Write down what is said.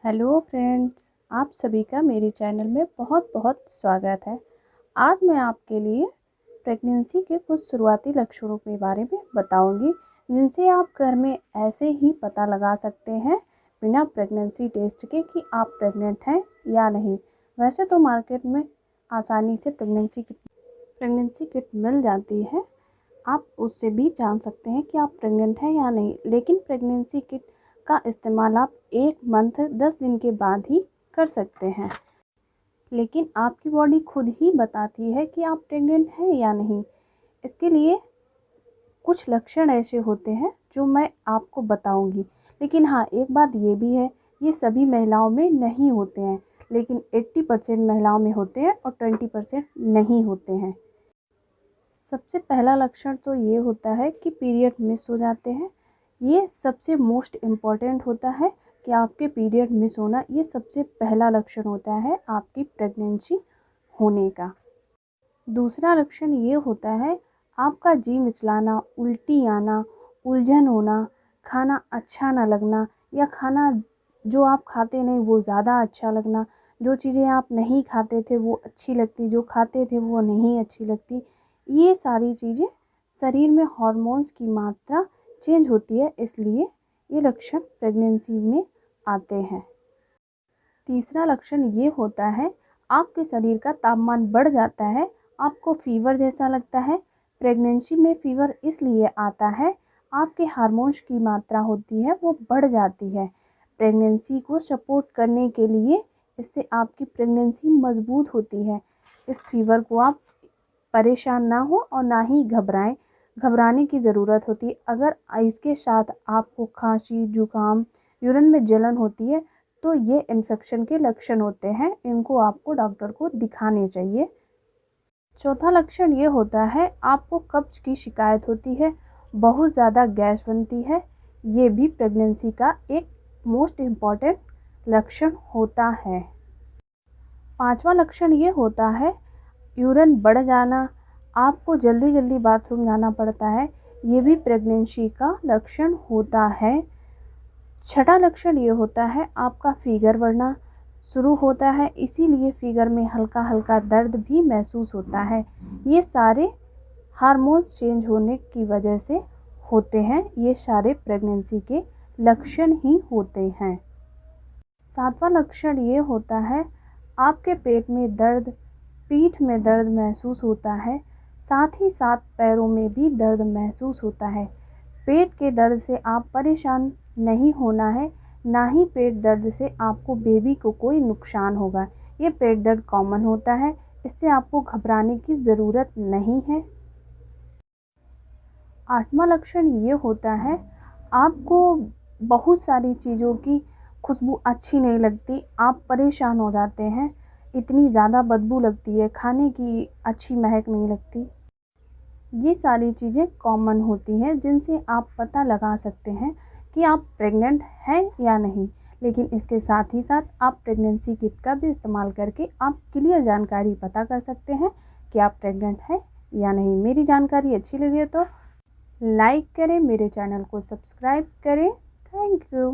Hello friends, आप सभी का मेरे चैनल में बहुत बहुत स्वागत है। आज मैं आपके लिए प्रेगनेंसी के कुछ शुरुआती लक्षणों के बारे में बताऊंगी, जिनसे आप घर में ऐसे ही पता लगा सकते हैं बिना प्रेगनेंसी टेस्ट के कि आप प्रेग्नेंट हैं या नहीं। वैसे तो मार्केट में आसानी से प्रेगनेंसी किट मिल जाती है, आप उससे भी जान सकते हैं कि आप प्रेग्नेंट हैं या नहीं। लेकिन प्रेगनेंसी किट का इस्तेमाल आप 1 मंथ 10 दिन के बाद ही कर सकते हैं। लेकिन आपकी बॉडी खुद ही बताती है कि आप प्रेग्नेंट हैं या नहीं। इसके लिए कुछ लक्षण ऐसे होते हैं जो मैं आपको बताऊंगी। लेकिन हाँ, एक बात ये भी है, ये सभी महिलाओं में नहीं होते हैं, लेकिन 80% महिलाओं में होते हैं और 20% नहीं होते हैं। सबसे पहला लक्षण तो ये होता है कि पीरियड मिस हो जाते हैं। ये सबसे मोस्ट इम्पॉर्टेंट होता है कि आपके पीरियड मिस होना, ये सबसे पहला लक्षण होता है आपकी प्रेगनेंसी होने का। दूसरा लक्षण ये होता है आपका जी मिचलाना, उल्टी आना, उलझन होना, खाना अच्छा ना लगना या खाना जो आप खाते नहीं वो ज़्यादा अच्छा लगना, जो चीज़ें आप नहीं खाते थे वो अच्छी लगती, जो खाते थे वो नहीं अच्छी लगती। ये सारी चीज़ें शरीर में हार्मोन्स की मात्रा चेंज होती है, इसलिए ये लक्षण प्रेगनेंसी में आते हैं। तीसरा लक्षण ये होता है आपके शरीर का तापमान बढ़ जाता है, आपको फीवर जैसा लगता है। प्रेगनेंसी में फीवर इसलिए आता है, आपके हार्मोन्स की मात्रा होती है वो बढ़ जाती है। प्रेगनेंसी को सपोर्ट करने के लिए इससे आपकी प्रेगनेंसी मजबूत होती है। इस फीवर को आप परेशान ना हो और ना ही घबराएं, घबराने की ज़रूरत होती। अगर इसके साथ आपको खांसी, जुकाम, यूरिन में जलन होती है तो ये इन्फेक्शन के लक्षण होते हैं, इनको आपको डॉक्टर को दिखाने चाहिए। चौथा लक्षण ये होता है आपको कब्ज की शिकायत होती है, बहुत ज़्यादा गैस बनती है। ये भी प्रेगनेंसी का एक मोस्ट इम्पॉर्टेंट लक्षण होता है। पांचवा लक्षण ये होता है यूरिन बढ़ जाना, आपको जल्दी जल्दी बाथरूम जाना पड़ता है, ये भी प्रेगनेंसी का लक्षण होता है। छठा लक्षण ये होता है आपका फिगर बढ़ना शुरू होता है, इसीलिए फिगर में हल्का हल्का दर्द भी महसूस होता है। ये सारे हार्मोन्स चेंज होने की वजह से होते हैं, ये सारे प्रेगनेंसी के लक्षण ही होते हैं। सातवां लक्षण ये होता है आपके पेट में दर्द, पीठ में दर्द महसूस होता है, साथ ही साथ पैरों में भी दर्द महसूस होता है। पेट के दर्द से आप परेशान नहीं होना है, ना ही पेट दर्द से आपको बेबी को कोई नुकसान होगा। ये पेट दर्द कॉमन होता है, इससे आपको घबराने की ज़रूरत नहीं है। आठवां लक्षण ये होता है आपको बहुत सारी चीज़ों की खुशबू अच्छी नहीं लगती, आप परेशान हो जाते हैं, इतनी ज़्यादा बदबू लगती है, खाने की अच्छी महक नहीं लगती। ये सारी चीज़ें कॉमन होती हैं जिनसे आप पता लगा सकते हैं कि आप प्रेग्नेंट हैं या नहीं। लेकिन इसके साथ ही साथ आप प्रेगनेंसी किट का भी इस्तेमाल करके आप क्लियर जानकारी पता कर सकते हैं कि आप प्रेग्नेंट हैं या नहीं। मेरी जानकारी अच्छी लगी तो लाइक करें, मेरे चैनल को सब्सक्राइब करें। Thank you.